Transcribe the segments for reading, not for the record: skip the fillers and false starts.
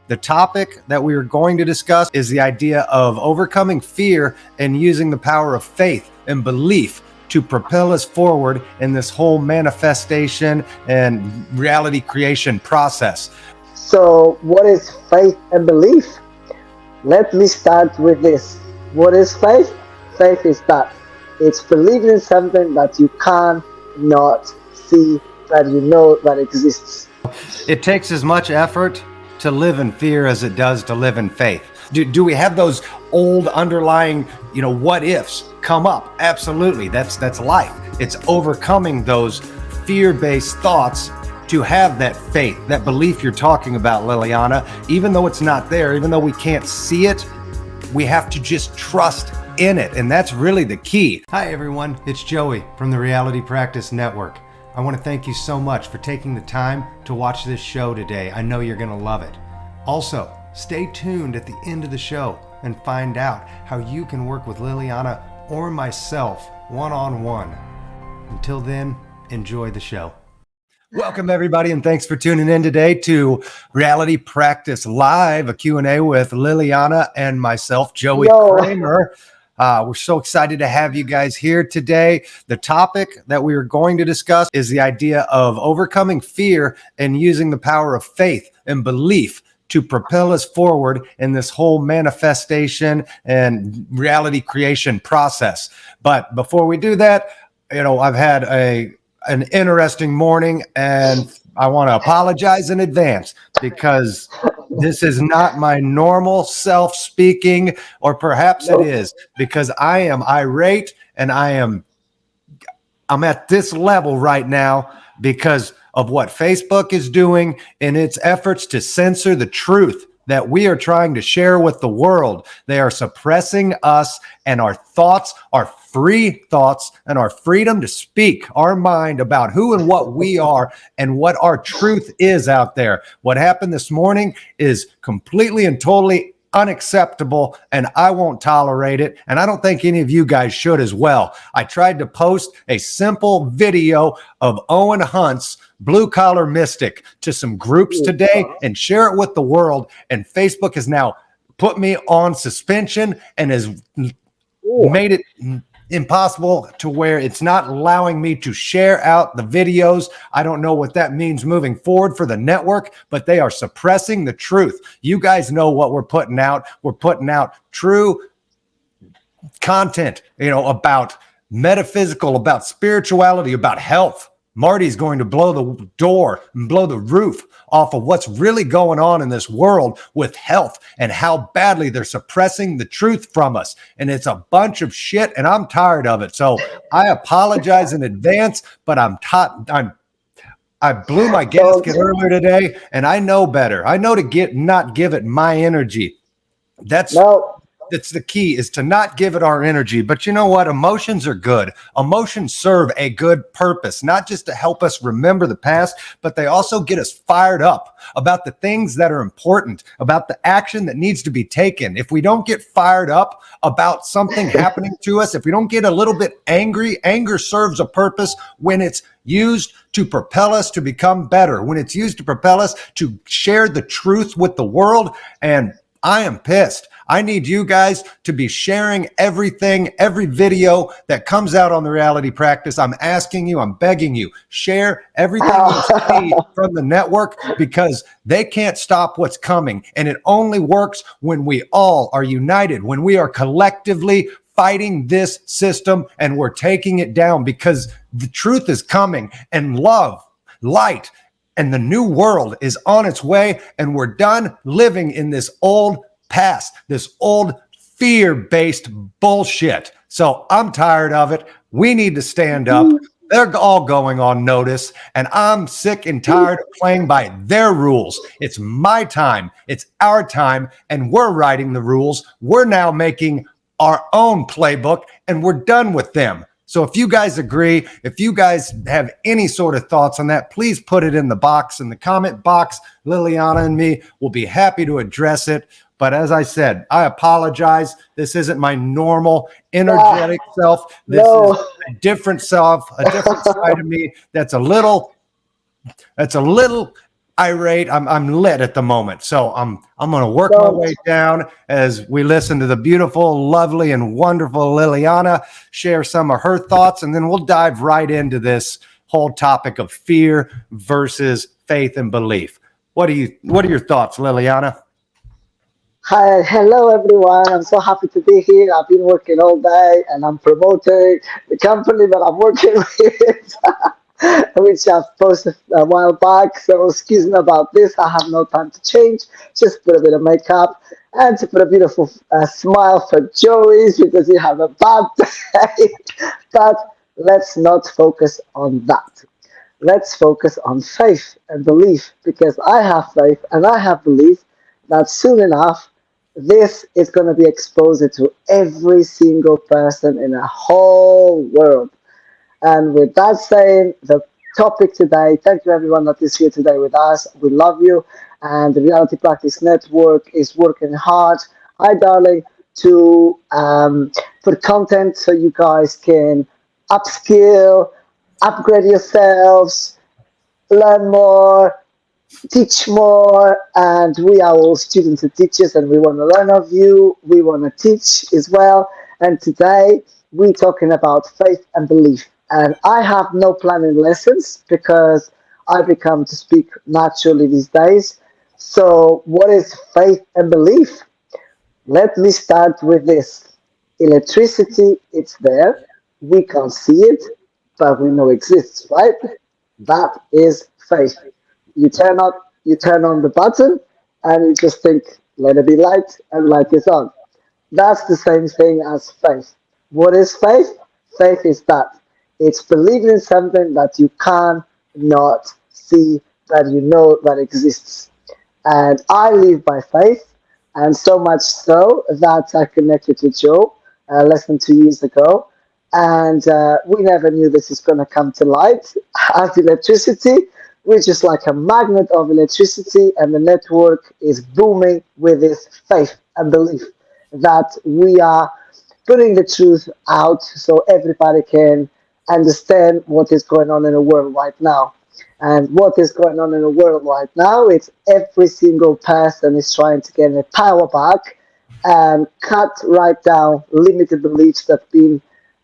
The topic that we are going to discuss is the idea of overcoming fear and using the power of faith and belief to propel us forward in this whole manifestation and reality creation process. So, what is faith and belief? Let me start with this. What is faith? Faith is that it's believing in something that you cannot see, that you know that exists. It takes as much effort to live in fear as it does to live in faith. Do we have those old underlying, what ifs come up? Absolutely. That's life. It's overcoming those fear-based thoughts to have that faith, that belief you're talking about, Liliana. Even though it's not there, even though we can't see it, we have to just trust in it. And that's really the key. Hi, everyone. It's Joey from the Reality Practice Network. I want to thank you so much for taking the time to watch this show today. I know you're going to love it. Also, stay tuned at the end of the show and find out how you can work with Liliana or myself one-on-one. Until then, enjoy the show. Welcome, everybody, and thanks for tuning in today to Reality Practice Live, a Q&A with Liliana and myself, Joey Kramer. We're so excited to have you guys here today. The topic that we are going to discuss is the idea of overcoming fear and using the power of faith and belief to propel us forward in this whole manifestation and reality creation process. But before we do that, I've had an interesting morning, and I want to apologize in advance because this is not my normal self speaking, or perhaps it is, because I am irate and I'm at this level right now because of what Facebook is doing in its efforts to censor the truth that we are trying to share with the world. They are suppressing us and our thoughts, our free thoughts, and our freedom to speak our mind about who and what we are and what our truth is out there. What happened this morning is completely and totally unacceptable, and I won't tolerate it, and I don't think any of you guys should as well. I tried to post a simple video of Owen Hunt's Blue Collar Mystic to some groups today and share it with the world, and Facebook has now put me on suspension and has made it impossible to where it's not allowing me to share out the videos. I don't know what that means moving forward for the network, but they are suppressing the truth. You guys know what we're putting out. We're putting out true content, about metaphysical, about spirituality, about health. Marty's going to blow the door and blow the roof off of what's really going on in this world with health and how badly they're suppressing the truth from us. And it's a bunch of shit, and I'm tired of it. So I apologize in advance, but I blew my gasket earlier today, and I know better. I know to not give it my energy. That's the key, is to not give it our energy. But you know what? Emotions are good. Emotions serve a good purpose, not just to help us remember the past, but they also get us fired up about the things that are important, about the action that needs to be taken. If we don't get fired up about something happening to us, if we don't get a little bit angry, anger serves a purpose when it's used to propel us to become better, when it's used to propel us to share the truth with the world. And I am pissed. I need you guys to be sharing everything, every video that comes out on the Reality Practice. I'm asking you, I'm begging you, share everything you see from the network, because they can't stop what's coming. And it only works when we all are united, when we are collectively fighting this system and we're taking it down, because the truth is coming, and love, light, and the new world is on its way, and we're done living in this old past, this old fear-based bullshit. So I'm tired of it. We need to stand up. They're all going on notice, and I'm sick and tired of playing by their rules. It's my time. It's our time, and we're writing the rules. We're now making our own playbook, and we're done with them. So if you guys agree, if you guys have any sort of thoughts on that, please put it in the box, in the comment box. Liliana and me will be happy to address it. But as I said, I apologize. This isn't my normal energetic self. This is a different self, a different side of me that's a little irate. I'm lit at the moment. So I'm going to work my Don't. way down as we listen to the beautiful, lovely, and wonderful Liliana share some of her thoughts, and then we'll dive right into this whole topic of fear versus faith and belief. What are your thoughts, Liliana? Hi, hello everyone. I'm so happy to be here. I've been working all day and I'm promoting the company that I'm working with, which I've posted a while back. So excuse me about this. I have no time to change. Just put a bit of makeup and to put a beautiful smile for Joey's because he have a bad day. But let's not focus on that. Let's focus on faith and belief because I have faith and I have belief that soon enough this is going to be exposed to every single person in the whole world. And with that saying, the topic today, thank you everyone that is here today with us. We love you. And the Reality Practice Network is working hard. Hi, darling, to put content so you guys can upskill, upgrade yourselves, learn more, teach more, and we are all students and teachers and we want to learn of you, we want to teach as well. And today we're talking about faith and belief, and I have no planning lessons because I become to speak naturally these days. So what is faith and belief? Let me start with this. Electricity, it's there, we can't see it, but we know it exists, right? That is faith. You turn on the button and you just think, let it be light, and light is on. That's the same thing as faith. What is faith? Faith is that it's believing in something that you can not see, that you know that exists. And I live by faith, and so much so that I connected to Joe less than 2 years ago, and we never knew this is going to come to light as electricity, which is like a magnet of electricity, and the network is booming with this faith and belief that we are putting the truth out so everybody can understand what is going on in the world right now. And what is going on in the world right now? It's every single person is trying to get their power back and cut right down limited beliefs that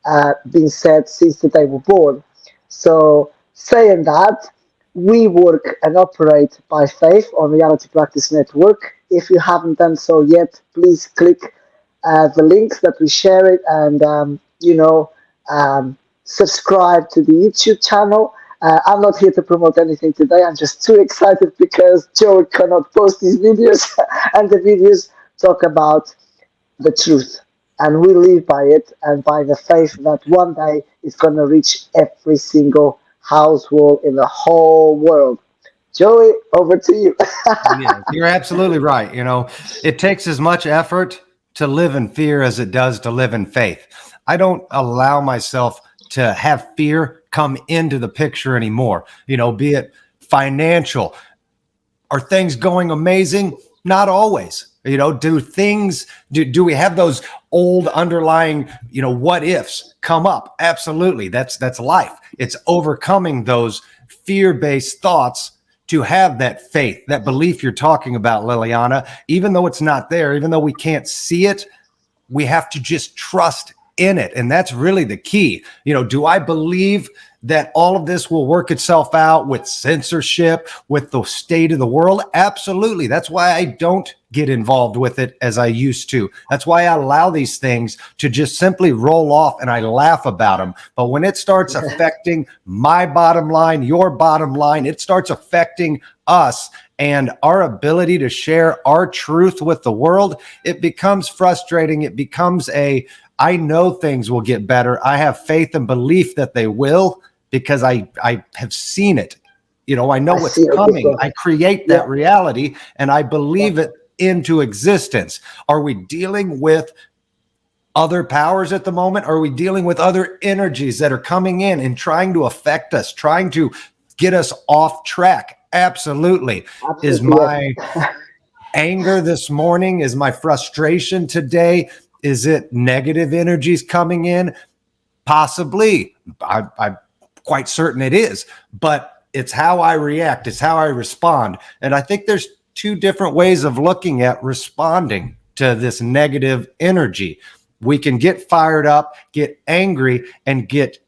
have been said since the day we were born. So, saying that, we work and operate by faith on Reality Practice Network. If you haven't done so yet, please click the links that we share it, and subscribe to the YouTube channel. I'm not here to promote anything today. I'm just too excited because Joe cannot post these videos, and the videos talk about the truth. And we live by it and by the faith that one day it's going to reach every single household in the whole world. Joey, over to you. Yeah, you're absolutely right. It takes as much effort to live in fear as it does to live in faith. I don't allow myself to have fear come into the picture anymore, be it financial. Are things going amazing? Not always. Do we have those old underlying, what ifs come up? Absolutely. That's life. It's overcoming those fear-based thoughts to have that faith, that belief you're talking about, Liliana. Even though it's not there, even though we can't see it, we have to just trust in it. And that's really the key. Do I believe that all of this will work itself out with censorship, with the state of the world? Absolutely. That's why I don't get involved with it as I used to. That's why I allow these things to just simply roll off and I laugh about them. But when it starts affecting my bottom line, your bottom line, it starts affecting us and our ability to share our truth with the world, it becomes frustrating. It becomes I know things will get better. I have faith and belief that they will because I have seen it. I know what's coming. I create that reality and I believe it into existence. Are we dealing with other powers at the moment? Are we dealing with other energies that are coming in and trying to affect us, trying to get us off track? Absolutely. Is my anger this morning? Is my frustration today? Is it negative energies coming in? Possibly. I'm quite certain it is. But It's how I react. It's how I respond. And I think there's two different ways of looking at responding to this negative energy. We can get fired up, get angry, and get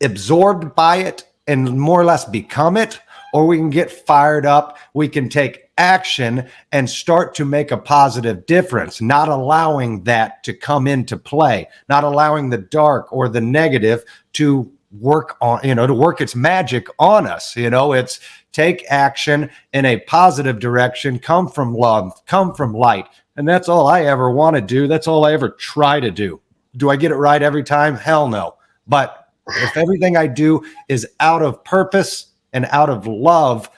absorbed by it and more or less become it, or we can get fired up. We can take action and start to make a positive difference, not allowing that to come into play, not allowing the dark or the negative to work on, to work its magic on us. It's take action in a positive direction, come from love, come from light. And that's all I ever want to do. That's all I ever try to do. Do I get it right every time? Hell no. But if everything I do is out of purpose and out of love,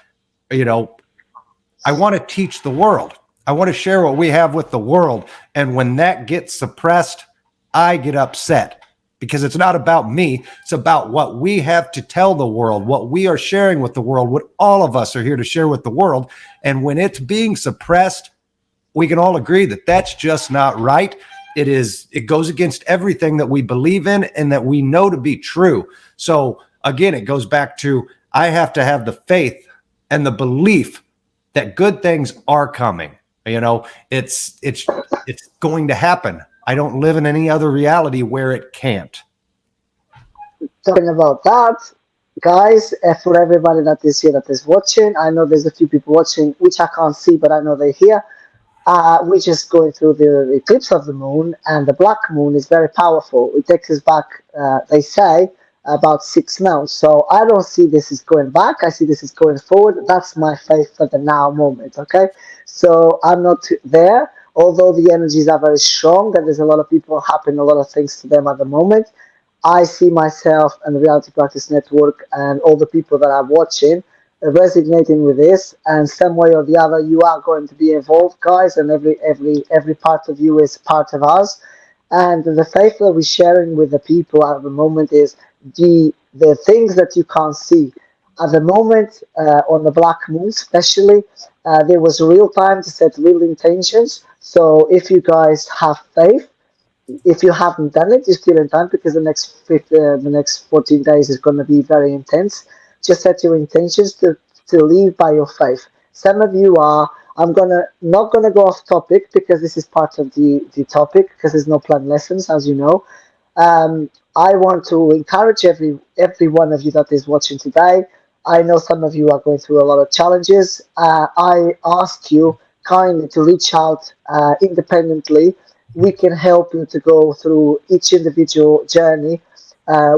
I want to teach the world. I want to share what we have with the world. And when that gets suppressed, I get upset because it's not about me. It's about what we have to tell the world, what we are sharing with the world, what all of us are here to share with the world. And when it's being suppressed, we can all agree that that's just not right. It goes against everything that we believe in and that we know to be true. So again, it goes back to, I have to have the faith and the belief that good things are coming. It's going to happen. I don't live in any other reality where it can't. Talking about that, guys, for everybody that is here that is watching, I know there's a few people watching which I can't see, but I know they're here. We're just going through the eclipse of the moon, and the black moon is very powerful. It takes us back, they say, about 6 months. So I don't see this is going back. I see this is going forward. That's my faith for the now moment. Okay, so I'm not there. Although the energies are very strong, and there's a lot of people happening, a lot of things to them at the moment. I see myself and the Reality Practice Network and all the people that are watching resonating with this, and some way or the other you are going to be involved, guys, and every part of you is part of us. And the faith that we're sharing with the people at the moment is the things that you can't see at the moment. On the black moon especially, there was real time to set real intentions. So if you guys have faith, if you haven't done it, you're still in time, because the next 14 days is going to be very intense. Just set your intentions to live by your faith. Some of you are. I'm not gonna go off topic because this is part of the topic, because there's no planned lessons, as you know. I want to encourage every one of you that is watching today. I know some of you are going through a lot of challenges. I ask you kindly to reach out independently. We can help you to go through each individual journey.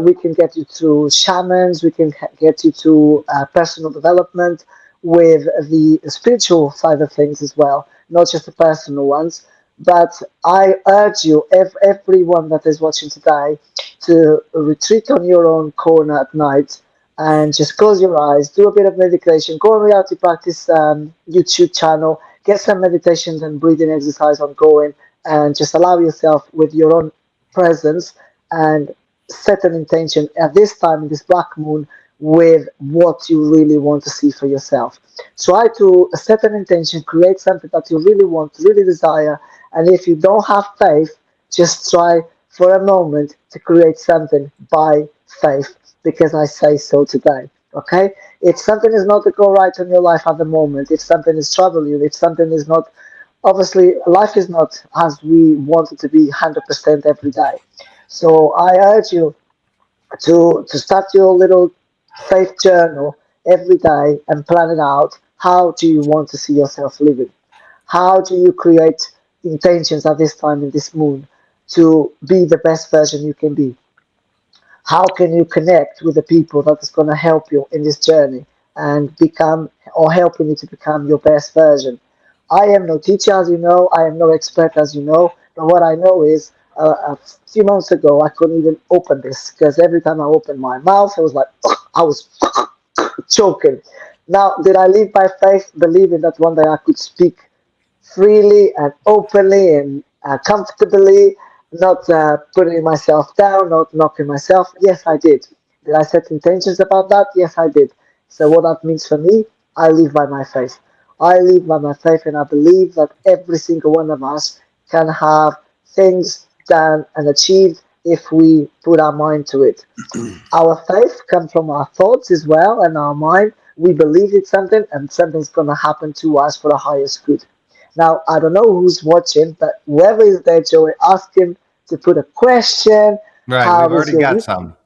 We can get you through shamans. We can get you to personal development with the spiritual side of things as well, not just the personal ones. But I urge you, everyone that is watching today, to retreat on your own corner at night and just close your eyes, do a bit of meditation, go on Reality Practice YouTube channel, get some meditations and breathing exercise on going, and just allow yourself with your own presence and set an intention at this time in this black moon with what you really want to see for yourself. Try to set an intention, create something that you really want, really desire, and if you don't have faith, just try for a moment to create something by faith, because I say so today. Okay? If something is not to go right in your life at the moment, if something is troubling you, if something is not, obviously life is not as we want it to be 100% every day. So I urge you to start your little faith journal every day and plan it out. How do you want to see yourself living? How do you create intentions at this time in this moon to be the best version you can be? How can you connect with the people that is going to help you in this journey and become, or helping you to become your best version? I am no teacher, as you know. I am no expert, as you know. But what I know is, a few months ago, I couldn't even open this, because every time I opened my mouth, it was like, I was choking. Now, did I live by faith, believing that one day I could speak freely and openly and comfortably, not putting myself down, not knocking myself? Yes, I did. Did I set intentions about that? Yes, I did. So what that means for me, I live by my faith. I live by my faith, and I believe that every single one of us can have things done and achieved if we put our mind to it. Our faith comes from our thoughts as well and our mind. We believe it's something and something's going to happen to us for the highest good. Now, I don't know who's watching, but whoever is there, Joey, ask him to put a question. Right. We've How is already your got week? some.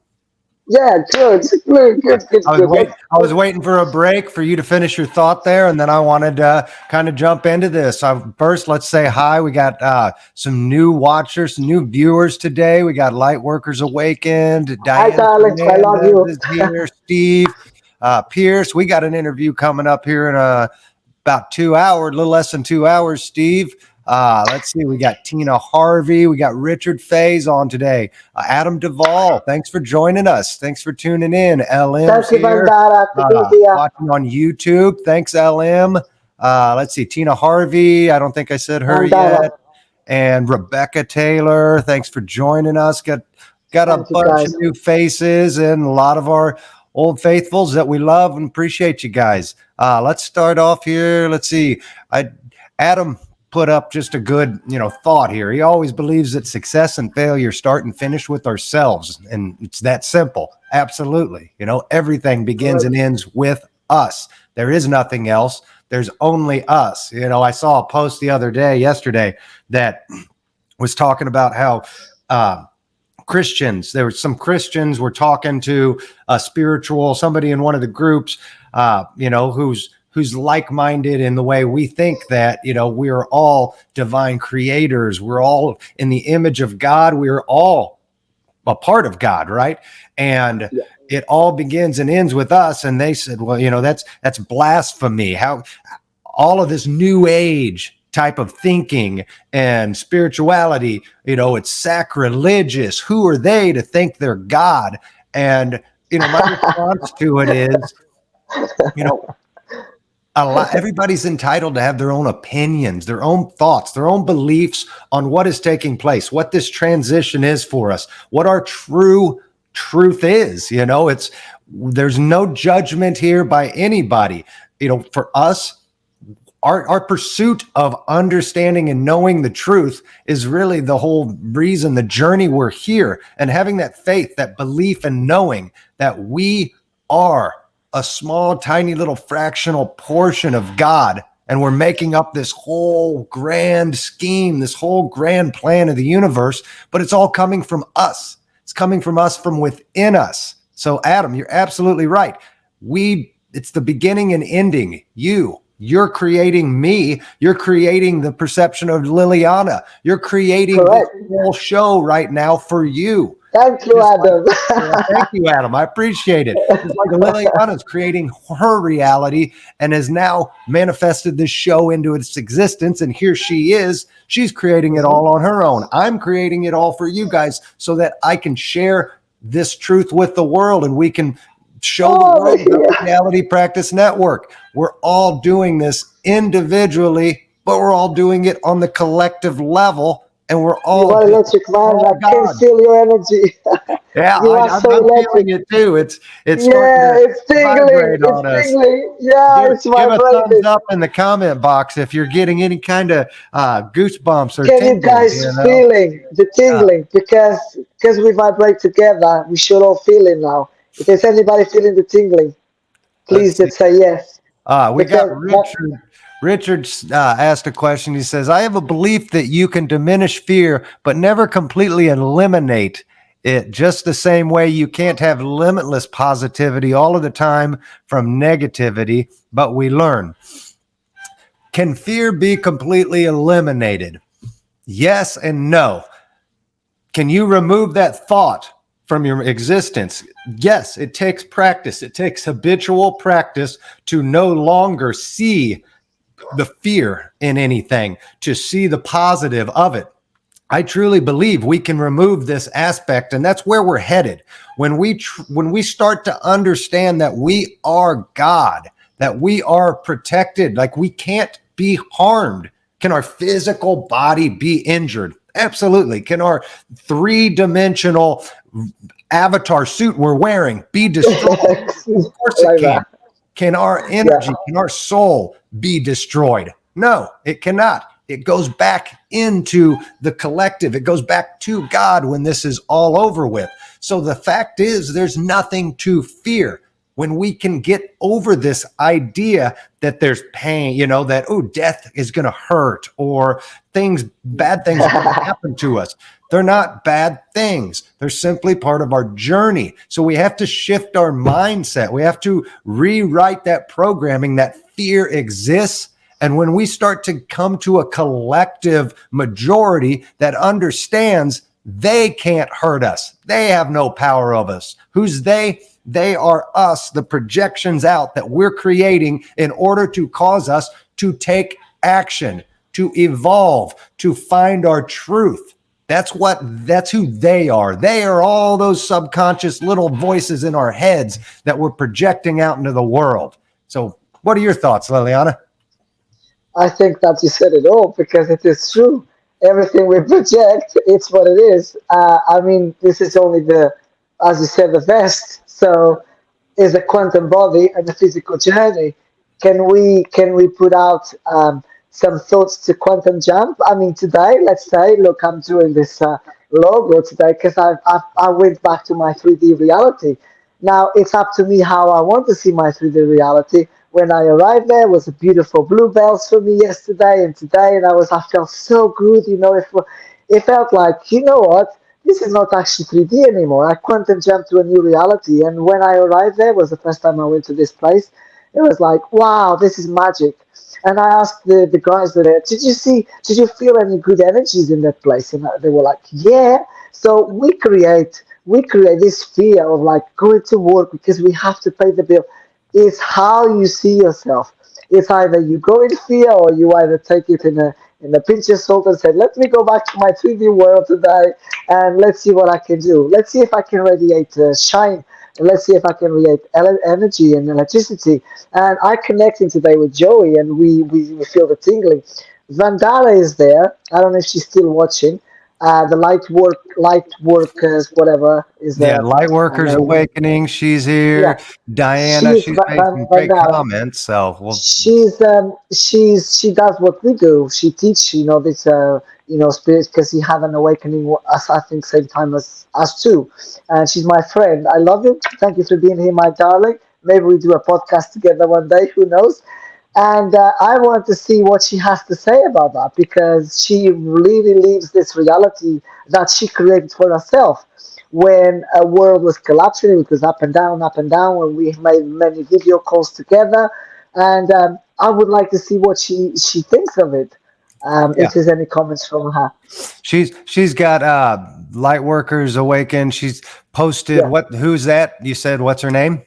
Yeah, good, good, good, good, good. I was waiting for a break for you to finish your thought there, and then I wanted to kind of jump into this. First, let's say hi. We got some new watchers, some new viewers today. We got Lightworkers Awakened. Hi, Diane Alex. I love you. Fernandez is here. Steve Pierce. We got an interview coming up here in about 2 hours, a little less than 2 hours, Steve. Let's see. We got Tina Harvey. We got Richard Faze on today. Adam Duvall. Thanks for joining us. Thanks for tuning in. LM's Thank you, here. Vandara, to be here. Watching on YouTube. Thanks, LM. Let's see. Tina Harvey. I don't think I said her Vandara. yet. And Rebecca Taylor. Thanks for joining us. Got a Thank you, bunch guys. of new faces and a lot of our old faithfuls that we love and appreciate you guys. Let's start off here. Let's see. Adam put up just a good, thought here. He always believes that success and failure start and finish with ourselves. And it's that simple. Absolutely. Everything begins and ends with us. There is nothing else. There's only us. I saw a post yesterday, that was talking about how, Christians, there were some Christians were talking to a somebody in one of the groups, who's like-minded in the way we think that, we're all divine creators. We're all in the image of God. We're all a part of God, right? And it all begins and ends with us. And they said, well, that's blasphemy. How all of this new age type of thinking and spirituality, it's sacrilegious. Who are they to think they're God? And, my response to it is, everybody's entitled to have their own opinions, their own thoughts, their own beliefs on what is taking place, what this transition is for us, what our true truth is. There's no judgment here by anybody. For us, our pursuit of understanding and knowing the truth is really the whole reason, the journey we're here, and having that faith, that belief, and knowing that we are a small, tiny little fractional portion of God, and we're making up this whole grand scheme, this whole grand plan of the universe, but it's all coming from us. It's coming from us, from within us. So Adam, you're absolutely right. It's the beginning and ending. You're creating me. You're creating the perception of Liliana. You're creating this whole show right now for you. Thank you, Adam. Thank you, Adam. I appreciate it. It's like Liliana's creating her reality and has now manifested this show into its existence. And here she is. She's creating it all on her own. I'm creating it all for you guys so that I can share this truth with the world and we can show the world the Reality Practice Network. We're all doing this individually, but we're all doing it on the collective level. And we're all electric, man. I can feel your energy. Yeah, I'm feeling it too. It's it's tingling. It's tingling. Yeah, it's vibrating. Give a thumbs up in the comment box if you're getting any kind of goosebumps or Can you guys feeling the tingling? Because we vibrate together, we should all feel it now. If there's anybody feeling the tingling, please just say yes. We got Richard. Richard asked a question. He says, I have a belief that you can diminish fear, but never completely eliminate it, just the same way you can't have limitless positivity all of the time from negativity, but we learn. Can fear be completely eliminated? Yes and no. Can you remove that thought from your existence? Yes, it takes practice. It takes habitual practice to no longer see the fear in anything, to see the positive of it. I truly believe we can remove this aspect, and that's where we're headed. When we start to understand that we are God, that we are protected, like we can't be harmed. Can our physical body be injured? Absolutely. Can our three-dimensional avatar suit we're wearing be destroyed? Of course it can. Can our energy, can our soul be destroyed? No, it cannot. It goes back into the collective. It goes back to God when this is all over with. So the fact is, there's nothing to fear. When we can get over this idea that there's pain, that, oh, death is going to hurt, or bad things are going to happen to us. They're not bad things. They're simply part of our journey. So we have to shift our mindset. We have to rewrite that programming that fear exists. And when we start to come to a collective majority that understands they can't hurt us, they have no power of us. Who's they? They are us, the projections out that we're creating in order to cause us to take action, to evolve, to find our truth. That's who they are. They are all those subconscious little voices in our heads that we're projecting out into the world. So what are your thoughts, Liliana? I think that you said it all, because it is true. Everything we project, it's what it is. This is only as you said, the best. So, is a quantum body and a physical journey. Can we put out some thoughts to quantum jump? Today, let's say, look, I'm doing this logo today because I went back to my 3D reality. Now it's up to me how I want to see my 3D reality. When I arrived there, it was a beautiful bluebells for me yesterday and today, and I felt so good. It felt like, what? This is not actually 3D anymore. I quantum jumped to a new reality. And when I arrived there, it was the first time I went to this place. It was like, wow, this is magic. And I asked the guys there, did you feel any good energies in that place? And they were like, yeah. So we create this fear of like going to work because we have to pay the bill. It's how you see yourself. It's either you go in fear, or you either take it in a pinch of salt and say, let me go back to my 3D world today and let's see what I can do. Let's see if I can radiate shine. And let's see if I can radiate energy and electricity. And I connecting today with Joey, and we feel the tingling. Vandana is there. I don't know if she's still watching. The light workers, whatever is there. Yeah, Lightworkers Awakening. She's here. Yeah, Diana, she's she's made some great Vandana. comments. So She does what we do. She teach this spirits, because he had an awakening as I think same time as us too. And she's my friend. I love you. Thank you for being here, my darling. Maybe we do a podcast together one day. Who knows? And I want to see what she has to say about that, because she really lives this reality that she created for herself. When a world was collapsing, it was up and down, when we made many video calls together. And I would like to see what she thinks of it. yeah, If there's any comments from her. she's got Lightworkers Awaken. She's posted Yeah, who's that? You said what's her name?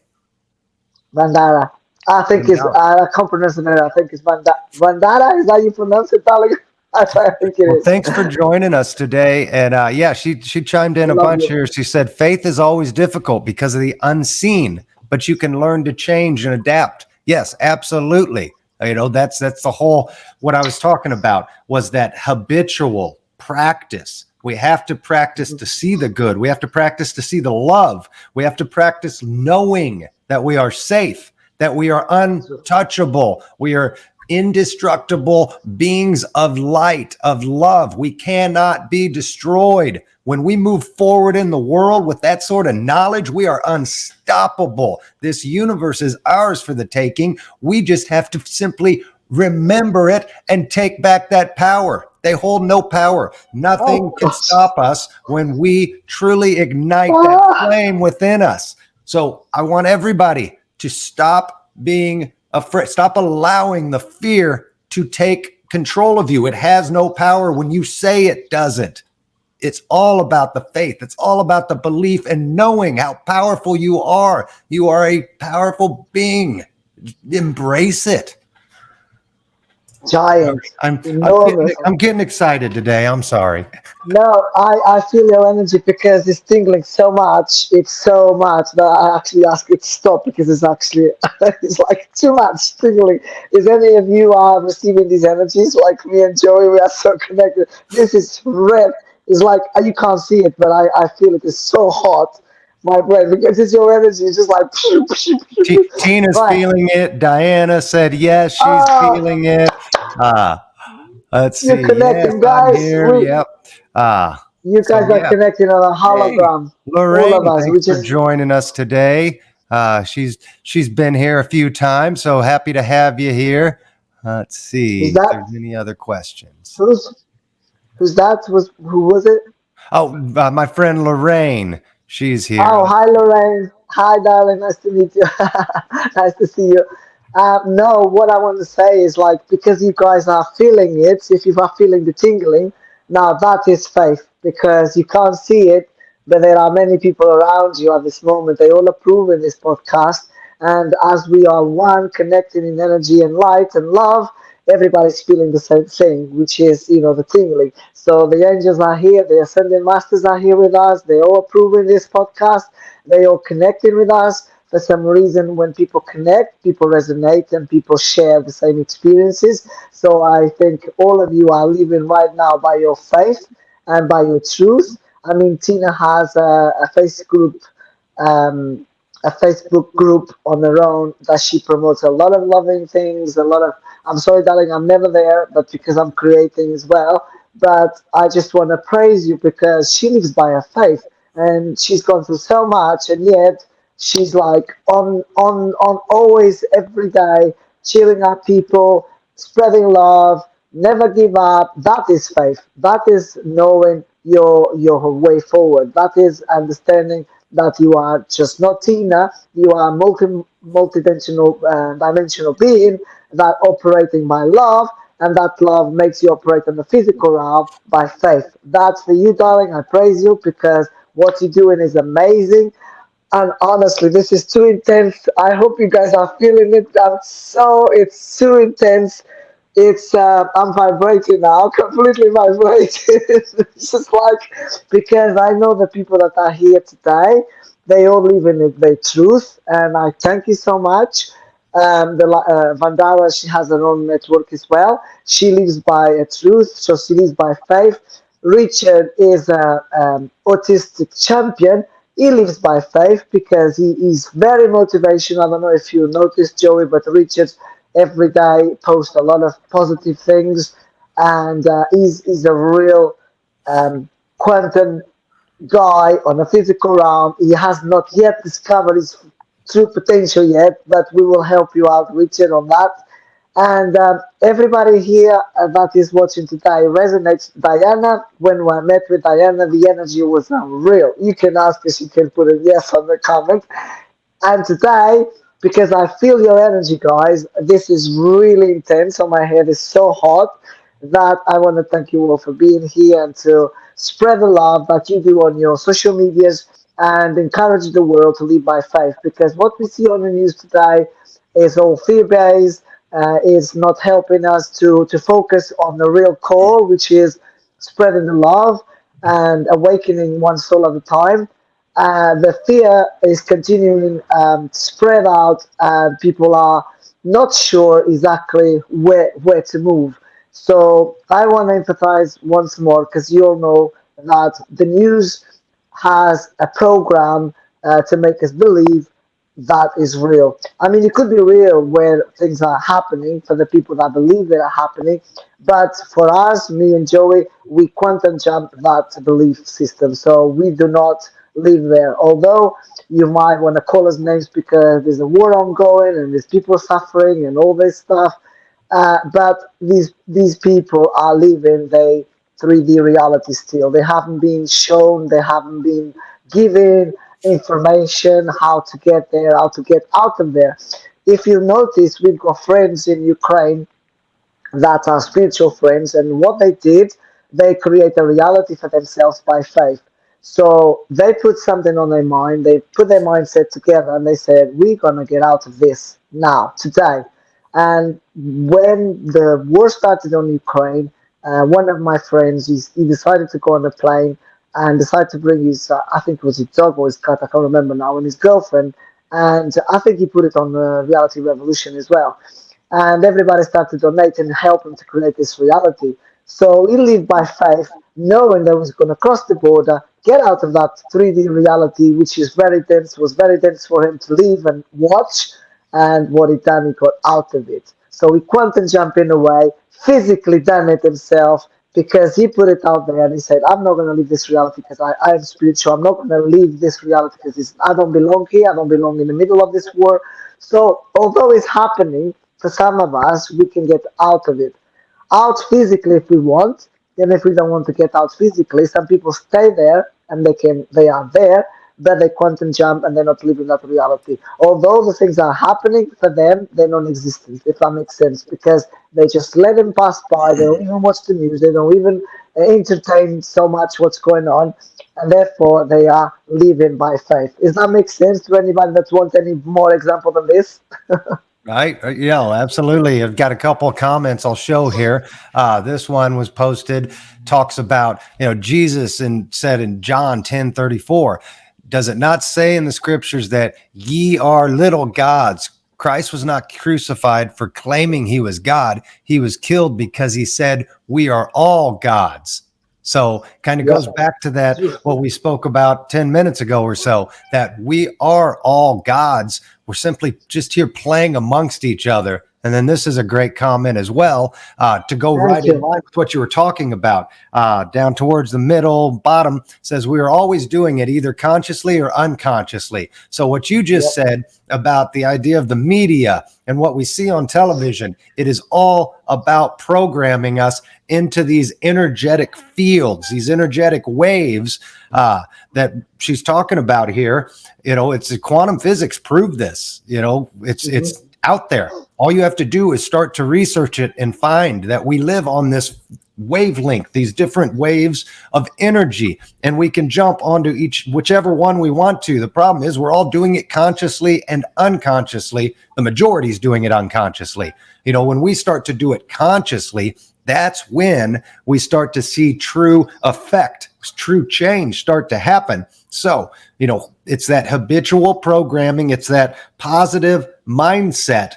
Vandara. I think it's, No. I can't pronounce it. I think it's Vandara. Is that you pronounce it, darling? That's what I think it Well, is. thanks for joining us today. And yeah, she chimed in I a love bunch you. here. She said, faith is always difficult because of the unseen, but you can learn to change and adapt. Yes, absolutely. That's the whole, what I was talking about was that habitual practice. We have to practice to see the good. We have to practice to see the love. We have to practice knowing that we are safe, that we are untouchable. We are indestructible beings of light, of love. We cannot be destroyed. When we move forward in the world with that sort of knowledge, we are unstoppable. This universe is ours for the taking. We just have to simply remember it and take back that power. They hold no power. Nothing Oh can gosh. stop us when we truly ignite that Ah, flame within us. So I want everybody to stop being afraid, stop allowing the fear to take control of you. It has no power when you say it doesn't. It's all about the faith. It's all about the belief and knowing how powerful you are. You are a powerful being. Embrace it. Sorry. giant, enormous. I'm getting excited today. I'm sorry. No, I feel your energy, because it's tingling so much. It's so much that I actually ask it to stop, because it's actually it's like too much tingling. Is any of you are receiving these energies like me and Joey? We are so connected. This is red. It's like you can't see it, but I feel it is so hot. My brain, because it's your energy. It's just like Tina's right. feeling it. Diana said yes, she's Oh, feeling it. Uh, Let's You're see. Yes, connecting, I'm guys. here. Yep. You So guys are yeah. connecting on a Hey, hologram. All of Lorraine, us. thanks We for just joining us today. She's been here a few times, so happy to have you here. Let's who's see if that? there's any other questions. Who's who's that? Who was it? Oh, my friend Lorraine, she's here. Oh, hi Lorraine. Hi darling. Nice to meet you. Nice to see you. No, what I want to say is like because you guys are feeling it, if you are feeling the tingling, now that is faith because you can't see it, but there are many people around you at this moment. They all approve in this podcast, and as we are one, connected in energy and light and love, everybody's feeling the same thing, which is, the tingling. So the angels are here, the ascended masters are here with us, they all approving this podcast, they all connected with us. For some reason, when people connect, people resonate and people share the same experiences. So I think all of you are living right now by your faith and by your truth. I mean, Tina has um, a Facebook group on her own that she promotes a lot of loving things, a lot of. I'm sorry, darling, I'm never there, but because I'm creating as well. But I just want to praise you because she lives by her faith and she's gone through so much, and yet she's like on always every day, cheering up people, spreading love, never give up. That is faith. That is knowing your way forward. That is understanding that you are just not Tina, you are a dimensional being that operating by love, and that love makes you operate in the physical realm by faith. That's for you, darling. I praise you because what you're doing is amazing. And honestly, this is too intense. I hope you guys are feeling it. It's too intense. I'm vibrating now, completely vibrating. It's just like, because I know the people that are here today, they all live in it, their truth. And I thank you so much. Vandara, she has her own network as well. She lives by a truth, so she lives by faith. Richard is a autistic champion. He lives by faith because he is very motivational. I don't know if you noticed, Joey, but Richard every day posts a lot of positive things, and he's a real quantum guy on a physical realm. He has not yet discovered his true potential yet, but we will help you out, Richard, on that. And everybody here that is watching today resonates. Diana, when I met with Diana, the energy was unreal. You can ask her, she can put a yes on the comment. And today, because I feel your energy, guys, this is really intense. So my head is so hot that I want to thank you all for being here and to spread the love that you do on your social medias and encourage the world to live by faith. Because what we see on the news today is all fear based, is not helping us to focus on the real core, which is spreading the love and awakening one soul at a time. The fear is continuing to spread out, and people are not sure exactly where to move. So I want to emphasize once more because you all know that the news has a program to make us believe that is real. I mean, it could be real where things are happening for the people that believe they are happening, but for us, me and Joey, we quantum jump that belief system. So we do not live there. Although you might want to call us names because there's a war ongoing and there's people suffering and all this stuff, but these people are living the 3D reality still. They haven't been shown, they haven't been given information how to get there, how to get out of there. If you notice, we've got friends in Ukraine that are spiritual friends, and what they did, they create a reality for themselves by faith. So they put something on their mind, they put their mindset together, and they said, we're going to get out of this now, today. And when the war started on Ukraine, one of my friends, he decided to go on a plane and decided to bring his, I think it was his dog or his cat, I can't remember now, and his girlfriend. And I think he put it on Reality Revolution as well, and everybody started to donate and help him to create this reality. So he lived by faith, knowing that he was going to cross the border, get out of that 3D reality, which is very dense, was very dense for him to live and watch. And what he done, he got out of it. So he quantum jumped in a way, physically done it himself, because he put it out there and he said, I'm not going to leave this reality because I am spiritual. I'm not going to leave this reality because I don't belong here. I don't belong in the middle of this war. So although it's happening, for some of us, we can get out of it. Out physically if we want, and if we don't want to get out physically, some people stay there and they are there, but they quantum jump and they're not living that reality. Although the things are happening for them, they're non-existent, if that makes sense, because they just let them pass by. They don't even watch the news. They don't even entertain so much what's going on, and therefore they are living by faith. Does that make sense to anybody that wants any more example than this? Right. Yeah, absolutely. I've got a couple of comments I'll show here. This one was posted, talks about, Jesus and said in John 10:34, does it not say in the scriptures that ye are little gods? Christ was not crucified for claiming he was God. He was killed because he said we are all gods. So kind of goes back to that, what we spoke about 10 minutes ago or so, that we are all gods. We're simply just here playing amongst each other. And then this is a great comment as well, to go right in line with what you were talking about. Down towards the middle, bottom, says we are always doing it either consciously or unconsciously. So what you just said about the idea of the media and what we see on television, it is all about programming us into these energetic fields, these energetic waves that she's talking about here. It's quantum physics proved this. It's out there. All you have to do is start to research it and find that we live on this wavelength, these different waves of energy, and we can jump onto whichever one we want to. The problem is we're all doing it consciously and unconsciously. The majority is doing it unconsciously. When we start to do it consciously, that's when we start to see true effect, true change start to happen. So, it's that habitual programming. It's that positive mindset.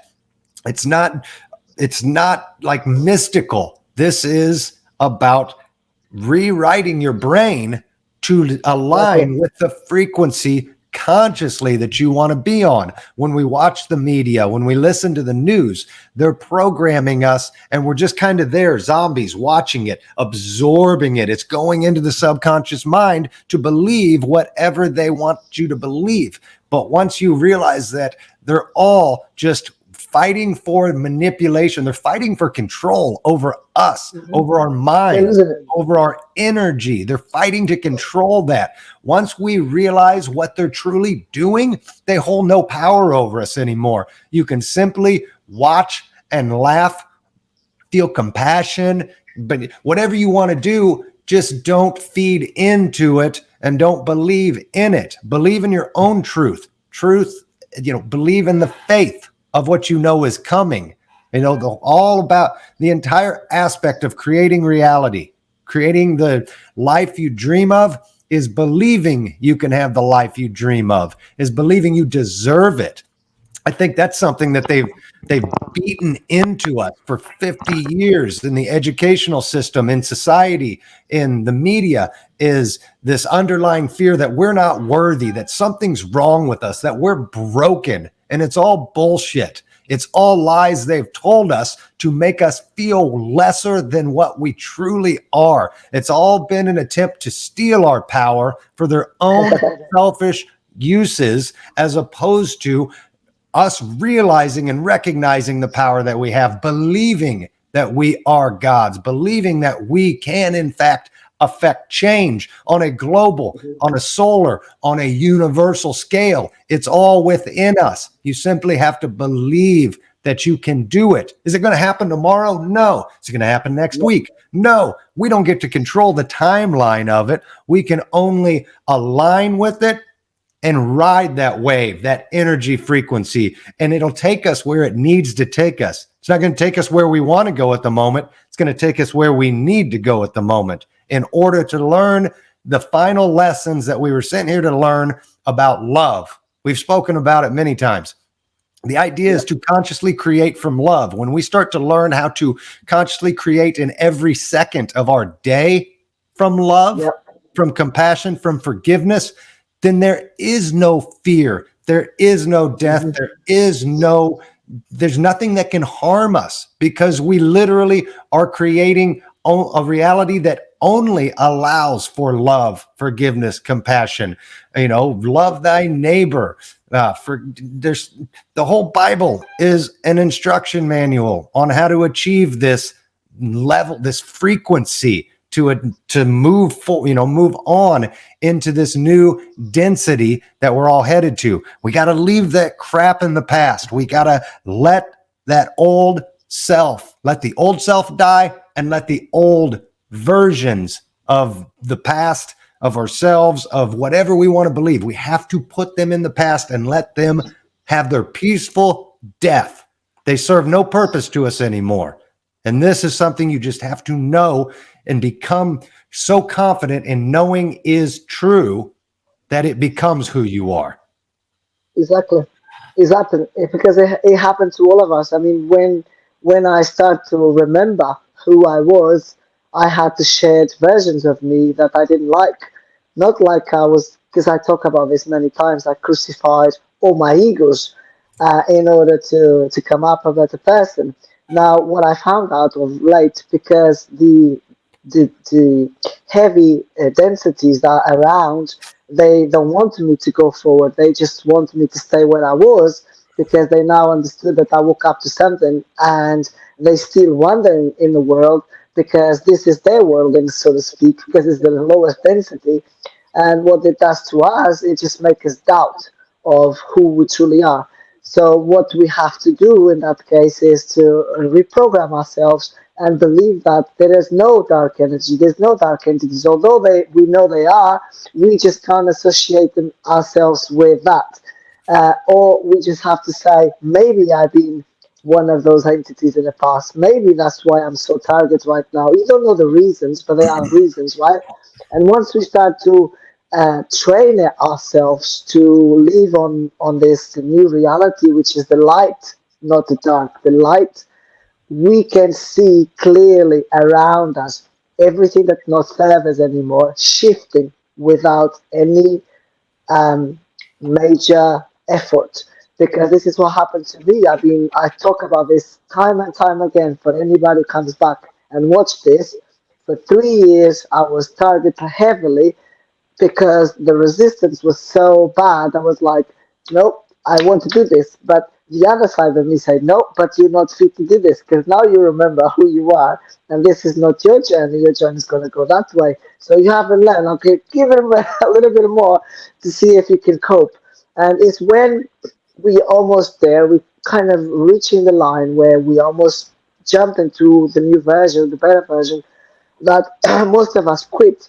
It's not like mystical. This is about rewriting your brain to align with the frequency consciously that you want to be on. When we watch the media, when we listen to the news, they're programming us and we're just kind of there, zombies, watching it, absorbing it. It's going into the subconscious mind to believe whatever they want you to believe. But once you realize that they're all just fighting for manipulation, they're fighting for control over us, over our minds, over our energy. They're fighting to control that. Once we realize what they're truly doing, they hold no power over us anymore. You can simply watch and laugh, feel compassion, but whatever you want to do, just don't feed into it and don't believe in it. Believe in your own truth. Believe in the faith of what you know is coming. All about the entire aspect of creating reality, creating the life you dream of, is believing you can have the life you dream of, is believing you deserve it. I think that's something that they've beaten into us for 50 years in the educational system, in society, in the media, is this underlying fear that we're not worthy, that something's wrong with us, that we're broken. And it's all bullshit. It's all lies they've told us to make us feel lesser than what we truly are. It's all been an attempt to steal our power for their own selfish uses, as opposed to us realizing and recognizing the power that we have, believing that we are gods, believing that we can, in fact, affect change on a global, on a solar, on a universal scale. It's all within us. You simply have to believe that you can do it. Is it going to happen tomorrow? No. Is it going to happen next week? No. We don't get to control the timeline of it. We can only align with it and ride that wave, that energy frequency, and it'll take us where it needs to take us. It's not going to take us where we want to go at the moment. It's going to take us where we need to go at the moment in order to learn the final lessons that we were sent here to learn about love. We've spoken about it many times. The idea is to consciously create from love. When we start to learn how to consciously create in every second of our day from love, from compassion, from forgiveness, then there is no fear. There is no death. There is no there's nothing that can harm us because we literally are creating a reality that only allows for love, forgiveness, compassion. Love thy neighbor. For there's the whole Bible is an instruction manual on how to achieve this level, this frequency to move move on into this new density that we're all headed to. We got to leave that crap in the past. We got to let that old self, let the old self die, and let the old versions of the past, of ourselves, of whatever we want to believe, we have to put them in the past and let them have their peaceful death. They serve no purpose to us anymore. And this is something you just have to know and become so confident in knowing is true that it becomes who you are. Exactly, exactly. Because it happened to all of us. I mean, when I start to remember who I was, I had to shed versions of me that I didn't like. Not like I was, because I talk about this many times. I crucified all my egos in order to come up a better person. Now, what I found out of late, because the heavy densities that are around, they don't want me to go forward. They just want me to stay where I was because they now understood that I woke up to something, and they still wandering in the world because this is their world, and so to speak, because it's the lowest density. And what it does to us, it just makes us doubt of who we truly are. So what we have to do in that case is to reprogram ourselves and believe that there is no dark energy, there's no dark entities. Although we know they are, we just can't associate ourselves with that. Or we just have to say, maybe I've been one of those entities in the past. Maybe that's why I'm so targeted right now. You don't know the reasons, but there are reasons, right? And once we start to train ourselves to live on this new reality, which is the light, not the dark, the light, we can see clearly around us everything that not serve us anymore shifting without any um, major effort, because this is what happened to me. I talk about this time and time again for anybody who comes back and watch this. For 3 years I was targeted heavily because the resistance was so bad. I was like, nope, I want to do this. But the other side of me said, nope, but you're not fit to do this because now you remember who you are, and this is not your journey. Your journey is going to go that way. So you haven't learned. Okay, give it a little bit more to see if you can cope. And it's when we almost there, we kind of reaching the line where we almost jump into the new version, the better version, that most of us quit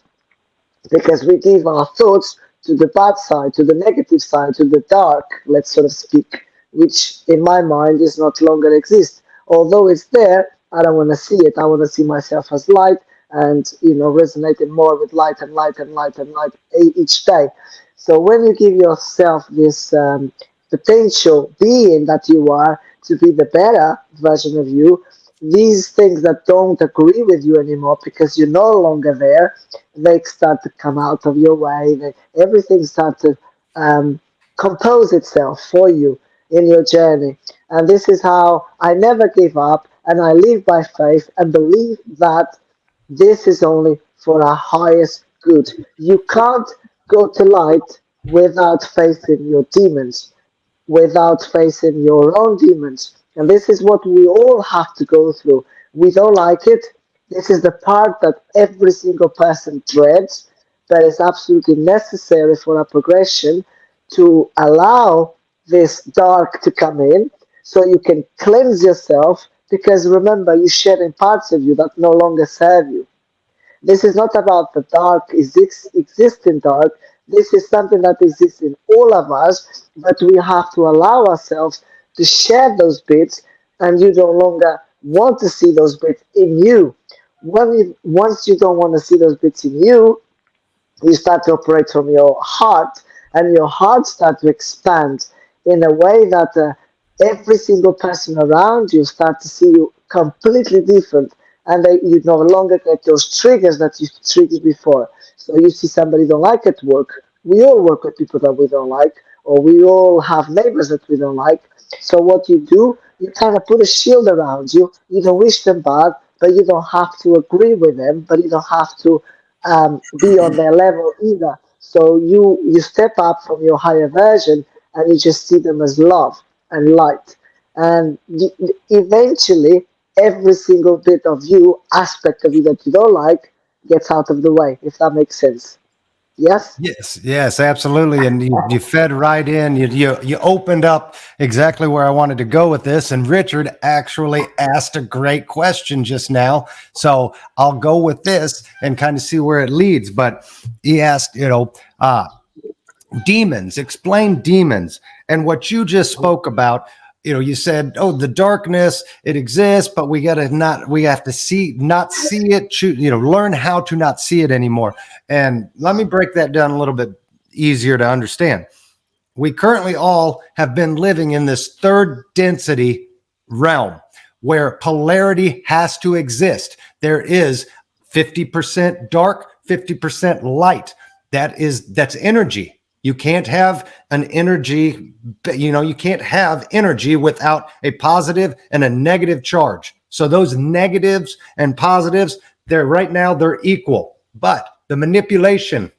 because we give our thoughts to the bad side, to the negative side, to the dark, let's sort of speak, which in my mind is not longer exist. Although it's there, I don't want to see it. I want to see myself as light, and resonating more with light and light and light and light each day. So when you give yourself this potential being that you are to be the better version of you, these things that don't agree with you anymore because you're no longer there, they start to come out of your way. Everything starts to um, compose itself for you in your journey. And this is how I never give up, and I live by faith and believe that this is only for our highest good. You can't go to light without facing your demons, without facing your own demons. And this is what we all have to go through. We don't like it. This is the part that every single person dreads, but it's absolutely necessary for our progression to allow this dark to come in so you can cleanse yourself, because remember, you're shedding parts of you that no longer serve you. This is not about the dark existing dark. This is something that exists in all of us, but we have to allow ourselves to share those bits, and you no longer want to see those bits in you. Once you don't want to see those bits in you, you start to operate from your heart, and your heart start to expand in a way that every single person around you start to see you completely different, and you no longer get those triggers that you triggered before. So you see somebody you don't like at work. We all work with people that we don't like, or we all have neighbors that we don't like. So what you do, you kind of put a shield around you. You don't wish them bad, but you don't have to agree with them, but you don't have to be on their level either. So you step up from your higher version and you just see them as love and light. And eventually, every single bit of you, aspect of you that you don't like, gets out of the way, if that makes sense. Yes? Yes, yes, absolutely. And you fed right in. You opened up exactly where I wanted to go with this. And Richard actually asked a great question just now. So I'll go with this and kind of see where it leads. But he asked, demons, explain demons. And what you just spoke about, you said, oh, the darkness, it exists, but we have to not see it, learn how to not see it anymore. And let me break that down a little bit easier to understand. We currently all have been living in this third density realm where polarity has to exist. There is 50% dark, 50% light. That's energy. You can't have an energy, you can't have energy without a positive and a negative charge. So those negatives and positives, they're equal. But the manipulation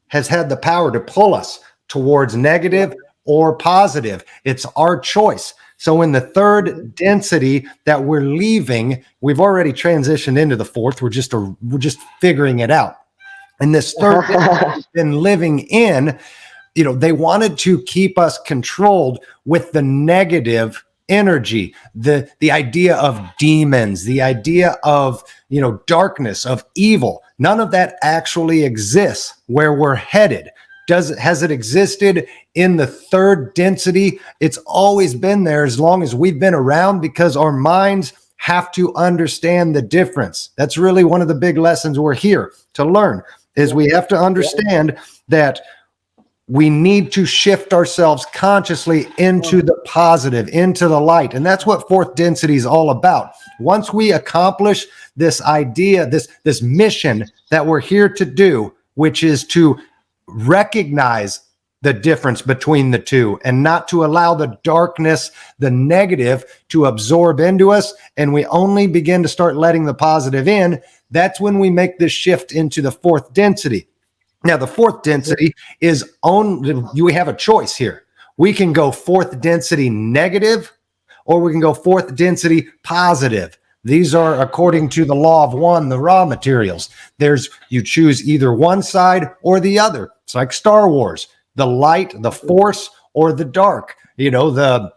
has had the power to pull us towards negative or positive. It's our choice. So in the third density that we're leaving, we've already transitioned into the fourth. We're just figuring it out. And this third density we've been living in, they wanted to keep us controlled with the negative energy, the idea of demons, the idea of, darkness, of evil. None of that actually exists where we're headed. Has it existed in the third density? It's always been there as long as we've been around, because our minds have to understand the difference. That's really one of the big lessons we're here to learn, is we have to understand that we need to shift ourselves consciously into the positive, into the light. And that's what fourth density is all about. Once we accomplish this idea, this mission that we're here to do, which is to recognize the difference between the two and not to allow the darkness, the negative, to absorb into us, and we only begin to start letting the positive in, that's when we make this shift into the fourth density. Now, the fourth density is we have a choice here. We can go fourth density negative, or we can go fourth density positive. These are according to the law of one, the raw materials. You choose either one side or the other. It's like Star Wars, the light, the force, or the dark. I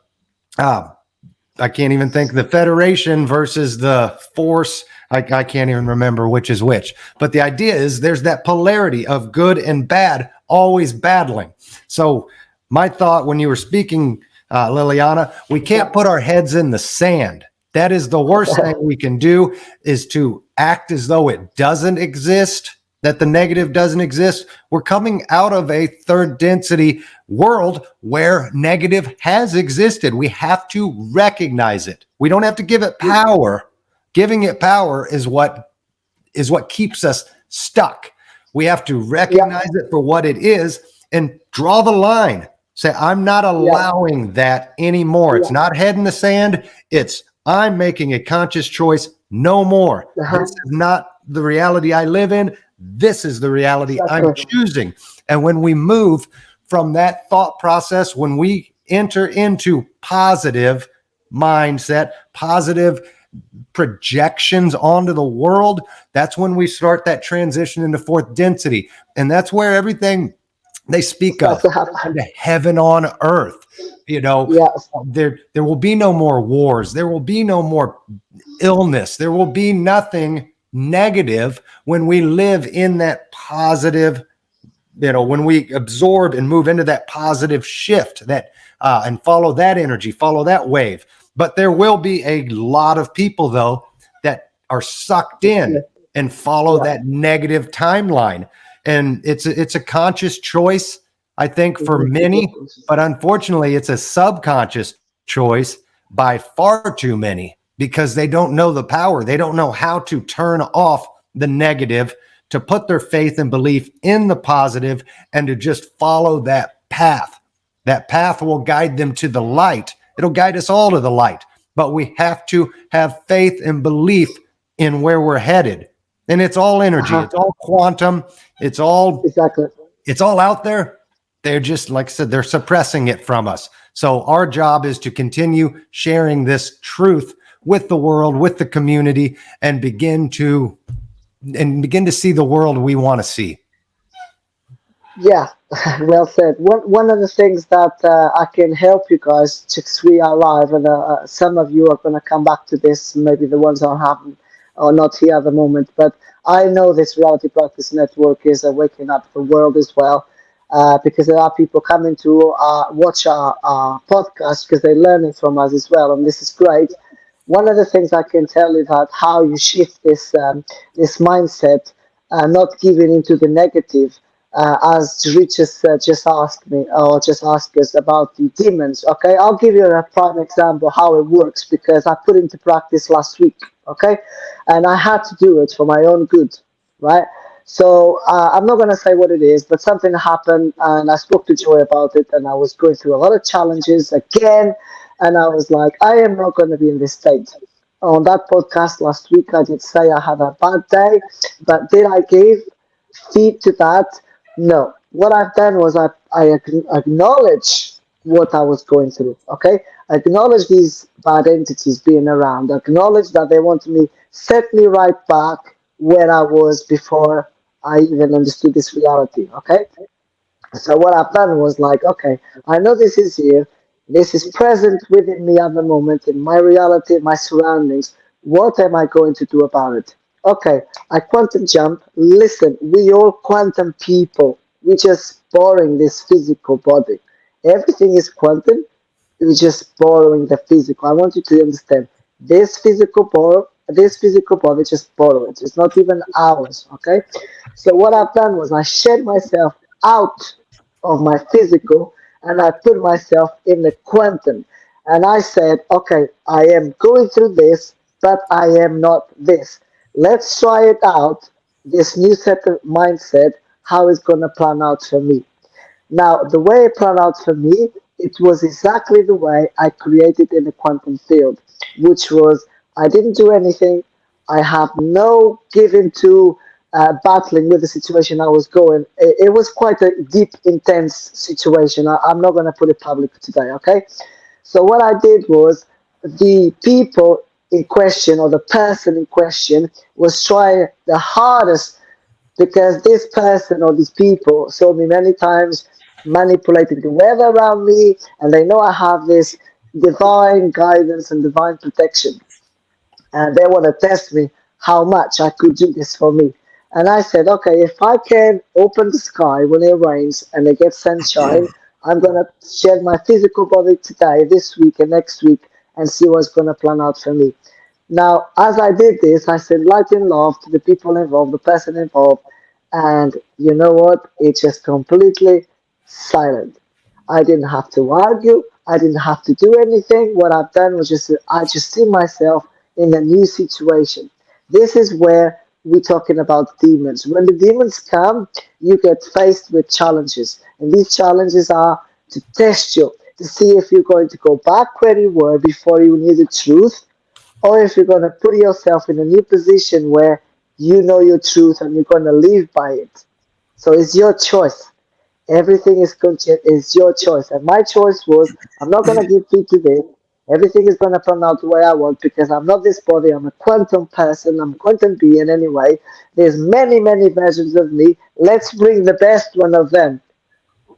can't even think, the Federation versus the Force. I can't even remember which is which. But the idea is there's that polarity of good and bad always battling. So my thought when you were speaking, Liliana, we can't put our heads in the sand. That is the worst thing we can do, is to act as though it doesn't exist, that the negative doesn't exist. We're coming out of a third density world where negative has existed. We have to recognize it. We don't have to give it power. Giving it power is what keeps us stuck. We have to recognize it for what it is and draw the line. Say, I'm not allowing that anymore. It's not head in the sand. I'm making a conscious choice. No more. This is not the reality I live in. This is the reality I'm choosing. And when we move from that thought process, when we enter into positive mindset, positive projections onto the world, that's when we start that transition into fourth density. And that's where everything they speak of, the heaven on earth. There will be no more wars. There will be no more illness. There will be nothing negative when we live in that positive, when we absorb and move into that positive shift, and follow that energy, follow that wave. But there will be a lot of people, though, that are sucked in and follow that negative timeline. And it's a conscious choice, I think, for many, but unfortunately, it's a subconscious choice by far too many, because they don't know the power. They don't know how to turn off the negative, to put their faith and belief in the positive, and to just follow that path. That path will guide them to the light. It'll guide us all to the light. But we have to have faith and belief in where we're headed. And it's all energy. Uh-huh. It's all quantum. It's all Exactly. it's all out there. They're just, like I said, they're suppressing it from us. So our job is to continue sharing this truth with the world, with the community, and begin to see the world we want to see. Yeah, well said. One of the things that I can help you guys, since we are live, and some of you are going to come back to this, maybe the ones who haven't or not here at the moment, but I know this Reality Practice Network is waking up the world as well, because there are people coming to watch our podcast because they're learning from us as well, and this is great. One of the things I can tell you that how you shift this mindset, not giving into the negative, as Rich just asked me or just asked us about the demons. Okay, I'll give you a prime example how it works because I put into practice last week. Okay, and I had to do it for my own good, right? So I'm not gonna say what it is, but something happened, and I spoke to Joy about it, and I was going through a lot of challenges again, and I was like, I am not gonna be in this state. On that podcast last week, I did say I had a bad day, but did I give feed to that? No. What I've done was acknowledge what I was going through. Okay, acknowledge these bad entities being around. Acknowledge that they want me set me right back where I was before I even understood this reality. Okay, so what I've done was like, okay, I know this is here. This is present within me at the moment in my reality, my surroundings. What am I going to do about it? Okay, I quantum jump. Listen, we all quantum people. We're just borrowing this physical body. Everything is quantum. We're just borrowing the physical. I want you to understand this physical body just borrow it. It's not even ours. Okay. So what I've done was I shed myself out of my physical and I put myself in the quantum. And I said, okay, I am going through this, but I am not this. Let's try it out, this new set of mindset, how it's going to plan out for me. Now, the way it planned out for me, it was exactly the way I created in the quantum field, which was I didn't do anything. I have no given to battling with the situation I was going. It was quite a deep, intense situation. I'm not going to put it public today, okay? So what I did was the people in question or the person in question was trying the hardest because this person or these people saw me many times manipulating the weather around me, and they know I have this divine guidance and divine protection, and they want to test me how much I could do this for me. And I said, okay, if I can open the sky when it rains and it gets sunshine, I'm gonna shed my physical body today, this week, and next week, and see what's gonna plan out for me. Now, as I did this, I said light and love to the people involved, the person involved, and you know what? It's just completely silent. I didn't have to argue. I didn't have to do anything. What I've done was I just see myself in a new situation. This is where we're talking about demons. When the demons come, you get faced with challenges, and these challenges are to test you to see if you're going to go back where you were before you knew the truth, or if you're going to put yourself in a new position where you know your truth and you're going to live by it. So it's your choice. Everything is your choice. And my choice was I'm not going to give feed to this. Everything is going to turn out the way I want because I'm not this body. I'm a quantum person. I'm a quantum being anyway. There's many, many versions of me. Let's bring the best one of them.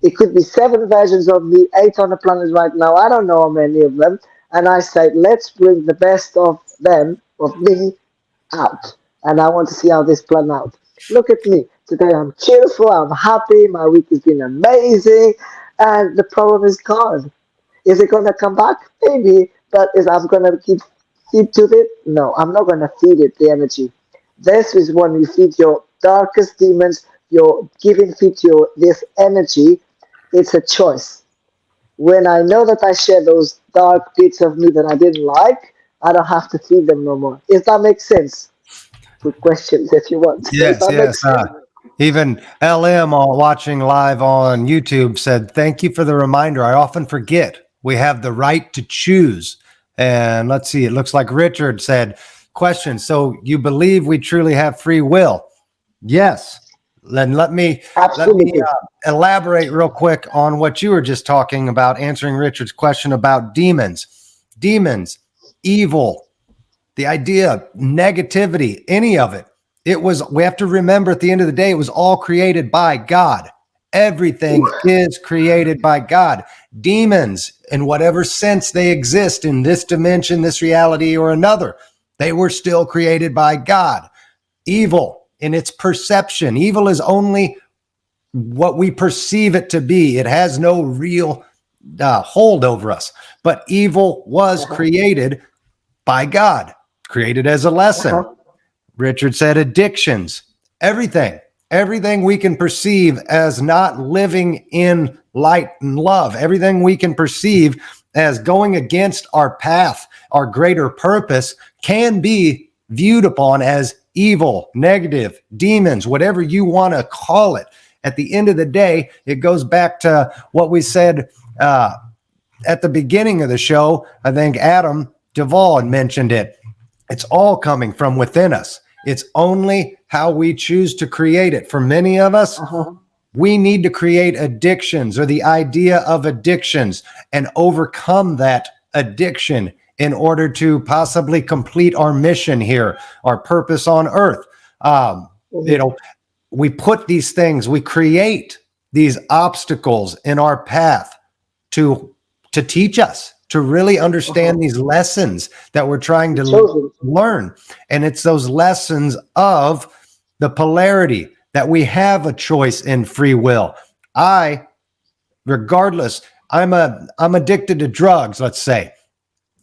It could be seven versions of me, eight on the planet right now. I don't know how many of them. And I say, let's bring the best of them, of me, out. And I want to see how this plan out. Look at me. Today I'm cheerful, I'm happy, my week has been amazing, and the problem is gone. Is it gonna come back? Maybe, but is I'm gonna keep feed to it? No, I'm not gonna feed it the energy. This is when you feed your darkest demons, you're giving feed to your this energy, it's a choice. When I know that I share those dark bits of me that I didn't like, I don't have to feed them no more. If that makes sense. Good questions if you want. Does Yes, that make yes. sense? Even LM, watching live on YouTube, said, "Thank you for the reminder. I often forget we have the right to choose." And let's see, it looks like Richard said, "Question. So you believe we truly have free will?" Yes. Then let me Absolutely. elaborate real quick on what you were just talking about, answering Richard's question about demons. Demons, evil, the idea, negativity, any of it. We have to remember at the end of the day, it was all created by God. Everything is created by God. Demons, in whatever sense they exist in this dimension, this reality, or another, they were still created by God. Evil, in its perception, evil is only what we perceive it to be. It has no real hold over us. But evil was created by God, created as a lesson. Uh-huh. Richard said addictions, everything we can perceive as not living in light and love, everything we can perceive as going against our path, our greater purpose, can be viewed upon as evil, negative, demons, whatever you want to call it. At the end of the day, it goes back to what we said at the beginning of the show. I think Adam Duvall had mentioned it. It's all coming from within us. It's only how we choose to create it. For many of us, we need to create addictions or the idea of addictions and overcome that addiction in order to possibly complete our mission here, our purpose on earth. We put these things, we create these obstacles in our path to teach us to really understand these lessons that we're trying to learn. And it's those lessons of the polarity that we have a choice in free will. Regardless, I'm addicted to drugs, let's say.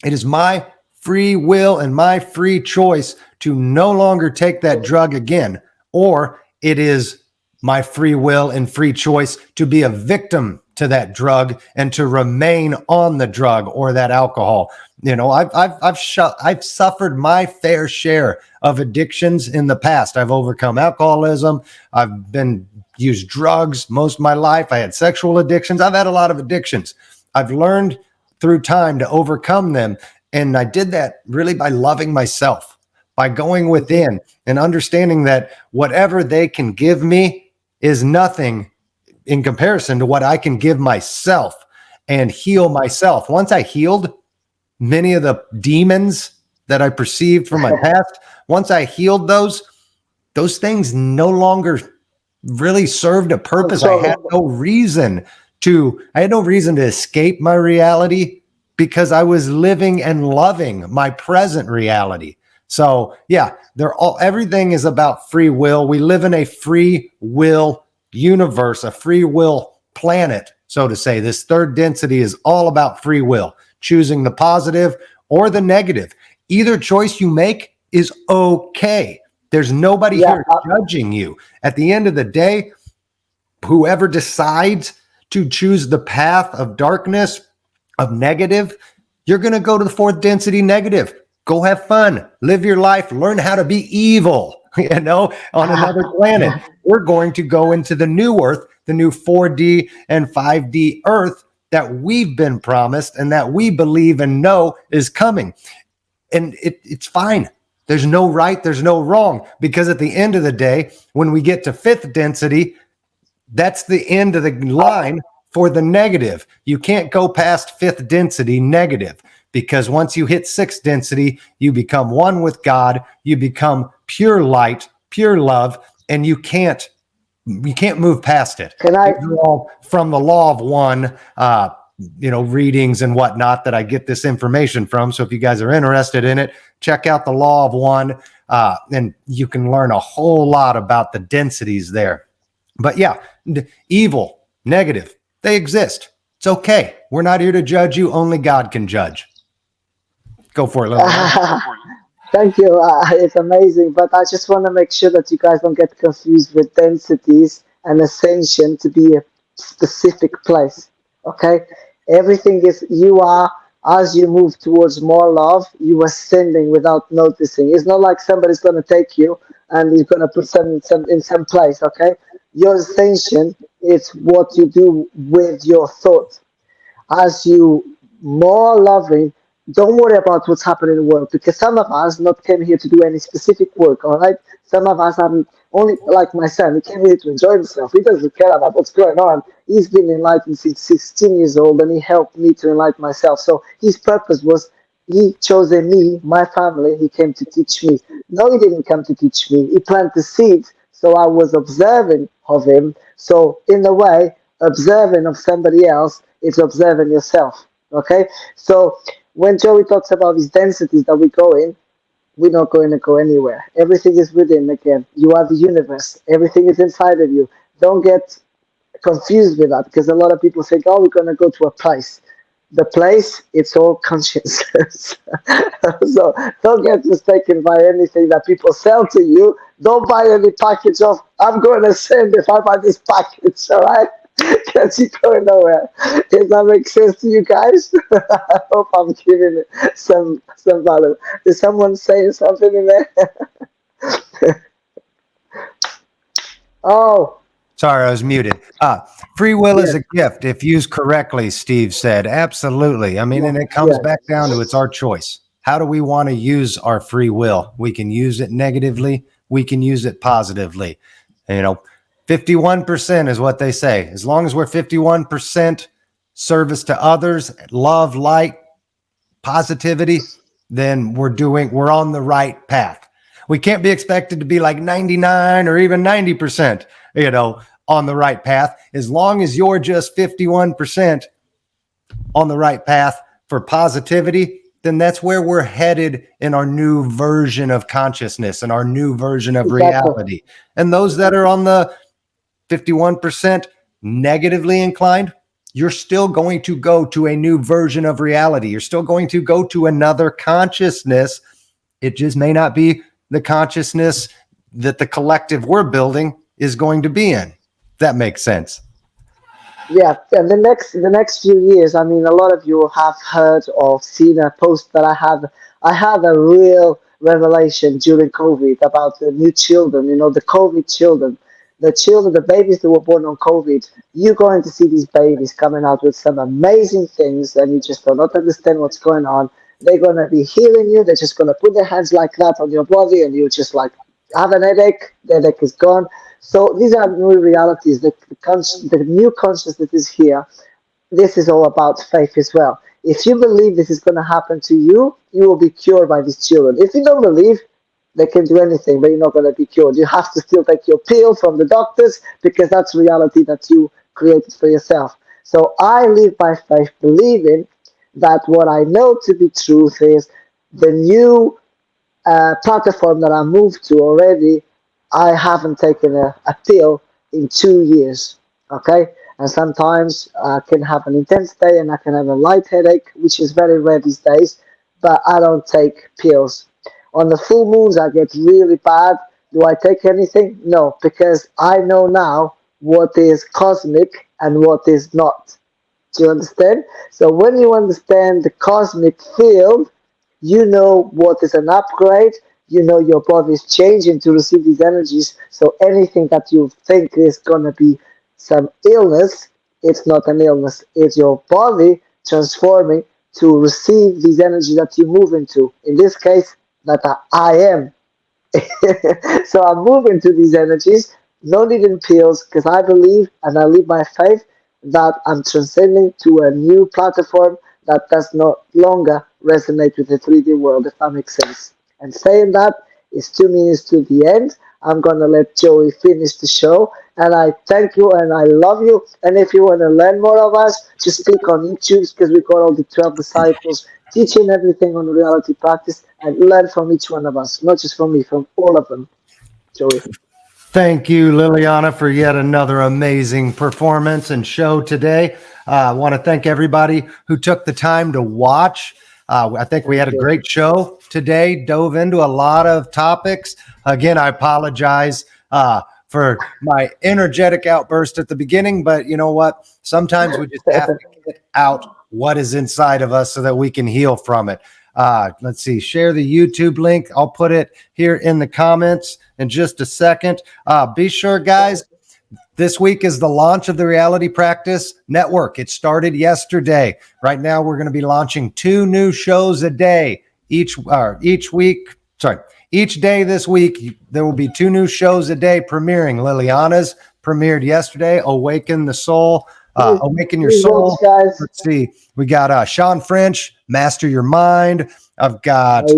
It is my free will and my free choice to no longer take that drug again, or it is my free will and free choice to be a victim to that drug and to remain on the drug or that alcohol. I've suffered my fair share of addictions in the past. I've overcome alcoholism. I've been used drugs most of my life. I had sexual addictions. I've had a lot of addictions. I've learned through time to overcome them. And I did that really by loving myself, by going within and understanding that whatever they can give me is nothing in comparison to what I can give myself and heal myself. Once I healed many of the demons that I perceived from my past, once I healed those things no longer really served a purpose. I had no reason to escape my reality because I was living and loving my present reality. So yeah, everything is about free will. We live in a free will universe, a free will planet, so to say. This third density is all about free will, choosing the positive or the negative. Either choice you make is okay. There's nobody here judging you. At the end of the day, whoever decides to choose the path of darkness, of negative, you're going to go to the fourth density negative. Go have fun, live your life, learn how to be evil, on another planet. We're going to go into the new earth, the new 4D and 5D earth that we've been promised and that we believe and know is coming. And it's fine. There's no right, there's no wrong, because at the end of the day, when we get to fifth density, that's the end of the line for the negative. You can't go past fifth density negative, because once you hit sixth density, you become one with God, you become pure light, pure love, and you can't move past it. From the law of one, readings and whatnot that I get this information from. So if you guys are interested in it, check out the law of one, and you can learn a whole lot about the densities there. But yeah, evil, negative, they exist. It's okay. We're not here to judge you. Only God can judge. Go for it, Liliana. Thank you. It's amazing, but I just want to make sure that you guys don't get confused with densities and ascension to be a specific place. Okay, everything is, you are as you move towards more love, you ascending without noticing. It's not like somebody's going to take you and he's going to put some in some place, okay? Your ascension is what you do with your thought. As you more loving, don't worry about what's happening in the world, because some of us not came here to do any specific work, all right? Some of us are only like my son. He came here to enjoy himself. He doesn't care about what's going on. He's been enlightened since 16 years old, and he helped me to enlighten myself. So his purpose was he chosen me, my family. He came to teach me. No, he didn't come to teach me. He planted the seeds, so I was observing of him. So in a way, observing of somebody else is observing yourself. Okay, so when Joey talks about these densities that we go in, we're not going to go anywhere. Everything is within again. You are the universe. Everything is inside of you. Don't get confused with that, because a lot of people think, oh, we're going to go to a place. The place, it's all consciousness. So don't get mistaken by anything that people sell to you. Don't buy any package of, I'm going to send if I buy this package, all right? Because you're going nowhere. Does that make sense to you guys? I hope I'm giving it some value. Is someone saying something in there? Oh, Sorry, I was muted. Free will is yes, a gift if used correctly, Steve said. Absolutely. I mean, and it comes yes, back down to it's our choice. How do we want to use our free will? We can use it negatively. We can use it positively. And, 51% is what they say. As long as we're 51% service to others, love, light, positivity, then we're on the right path. We can't be expected to be like 99 or even 90%, on the right path. As long as you're just 51% on the right path for positivity, then that's where we're headed in our new version of consciousness and our new version of exactly. reality. And those that are on the 51% negatively inclined, you're still going to go to a new version of reality. You're still going to go to another consciousness. It just may not be the consciousness that the collective we're building is going to be in. That makes sense. Yeah, and the next few years, I mean, a lot of you have heard or seen a post that I had. I had a real revelation during COVID about the new children. The COVID children, the babies that were born on COVID. You're going to see these babies coming out with some amazing things, and you just do not understand what's going on. They're gonna be healing you. They're just gonna put their hands like that on your body, and you just like have an headache. The headache is gone. So these are new realities. The new consciousness is here. This is all about faith as well. If you believe this is going to happen to you, you will be cured by these children. If you don't believe, they can do anything, but you're not going to be cured. You have to still take your pill from the doctors, because that's reality that you created for yourself. So I live by faith, believing that what I know to be truth is the new platform that I moved to already. I haven't taken a pill in 2 years. Okay, and sometimes I can have an intense day and I can have a light headache, which is very rare these days. But I don't take pills. On the full moons, I get really bad. Do I take anything? No, because I know now what is cosmic and what is not. Do you understand? So when you understand the cosmic field, you know what is an upgrade. You know your body is changing to receive these energies. So anything that you think is going to be some illness, it's not an illness. It's your body transforming to receive these energies that you move into. In this case, that I am. So I'm moving to these energies, no needing pills, because I believe and I live by faith that I'm transcending to a new platform that does not longer resonate with the 3D world, if that makes sense. And saying that is 2 minutes to the end. I'm gonna let Joey finish the show. And I thank you and I love you. And if you want to learn more of us, just click on YouTube, because we got all the 12 disciples teaching everything on reality practice, and learn from each one of us, not just from me, from all of them. Joey. Thank you, Liliana, for yet another amazing performance and show today. I want to thank everybody who took the time to watch. I think we had a Thank you. great show today, dove into a lot of topics. Again, I apologize for my energetic outburst at the beginning, but you know what? Sometimes we just have to get out what is inside of us so that we can heal from it. Let's see, share the YouTube link. I'll put it here in the comments in just a second. Be sure, guys, this week is the launch of the Reality Practice Network. It started yesterday. Right now, we're going to be launching 2 new shows a day each day this week. There will be 2 new shows a day premiering. Liliana's premiered yesterday, Awaken the Soul. Awaken Your Soul. Guys. Let's see. We got Sean French, Master Your Mind. I've got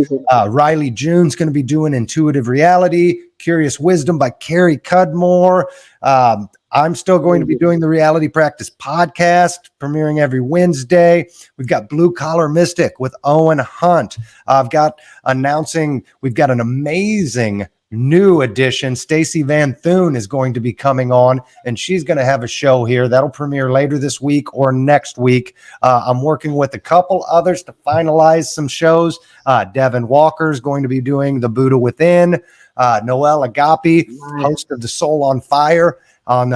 Riley June's going to be doing Intuitive Reality, Curious Wisdom by Carrie Cudmore. I'm still going to be doing the Reality Practice podcast, premiering every Wednesday. We've got Blue Collar Mystic with Owen Hunt. We've got an amazing new addition. Stacey Van Thune is going to be coming on, and she's going to have a show here that'll premiere later this week or next week. I'm working with a couple others to finalize some shows. Devin Walker is going to be doing The Buddha Within. Noelle Agape, host of The Soul on Fire on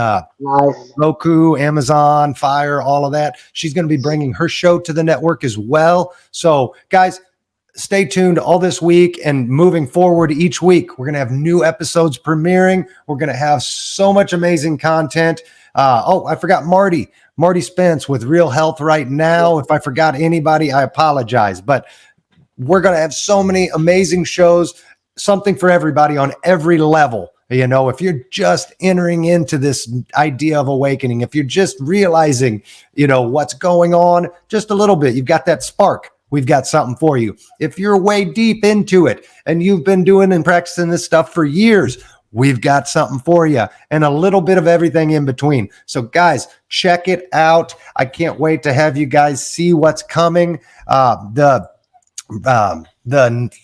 Roku, Amazon, Fire, all of that. She's going to be bringing her show to the network as well. So, guys, stay tuned all this week and moving forward each week. We're going to have new episodes premiering. We're going to have so much amazing content. I forgot Marty Spence with Real Health Right Now. If I forgot anybody, I apologize. But we're going to have so many amazing shows, something for everybody on every level. You know, if you're just entering into this idea of awakening, if you're just realizing, what's going on just a little bit, you've got that spark. We've got something for you. If you're way deep into it and you've been doing and practicing this stuff for years, we've got something for you, and a little bit of everything in between. So guys, check it out. I can't wait to have you guys see what's coming. The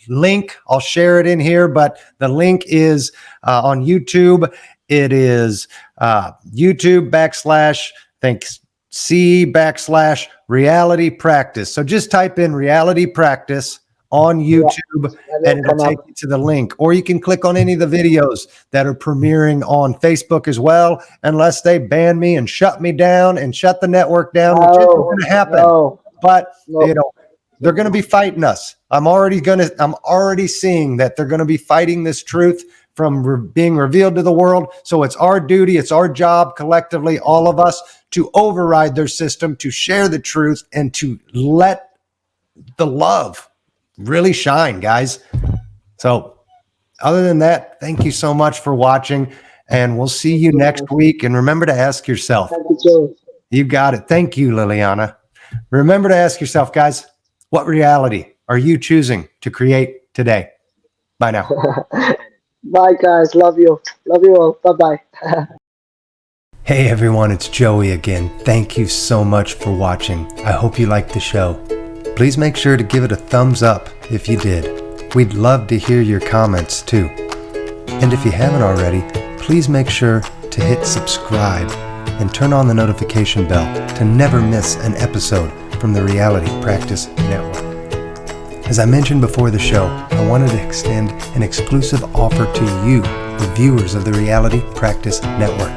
link, I'll share it in here, but the link is on YouTube. It is YouTube /C/Reality Practice. So just type in Reality Practice on YouTube and it'll take you to the link. Or you can click on any of the videos that are premiering on Facebook as well, unless they ban me and shut me down and shut the network down, which isn't going to happen. But, they're going to be fighting us. I'm already seeing that they're going to be fighting this truth from being revealed to the world. So it's our duty, it's our job collectively, all of us, to override their system, to share the truth, and to let the love really shine, guys. So other than that, thank you so much for watching, and we'll see you next week. And remember to ask yourself. Thank you, Joey. You got it. Thank you, Liliana. Remember to ask yourself, guys, what reality are you choosing to create today? Bye now. Bye, guys. Love you. Love you all. Bye-bye. Hey, everyone. It's Joey again. Thank you so much for watching. I hope you liked the show. Please make sure to give it a thumbs up if you did. We'd love to hear your comments, too. And if you haven't already, please make sure to hit subscribe and turn on the notification bell to never miss an episode from the Reality Practice Network. As I mentioned before the show, I wanted to extend an exclusive offer to you, the viewers of the Reality Practice Network.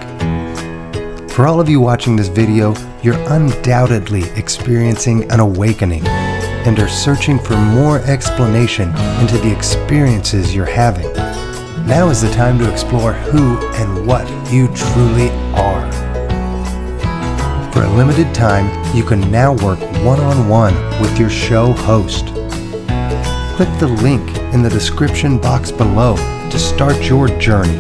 For all of you watching this video, you're undoubtedly experiencing an awakening and are searching for more explanation into the experiences you're having. Now is the time to explore who and what you truly are. For a limited time, you can now work one-on-one with your show host. Click the link in the description box below to start your journey,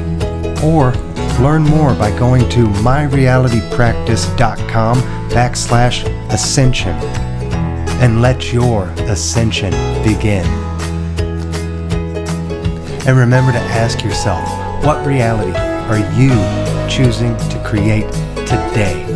or learn more by going to myrealitypractice.com/ascension and let your ascension begin. And remember to ask yourself, what reality are you choosing to create today?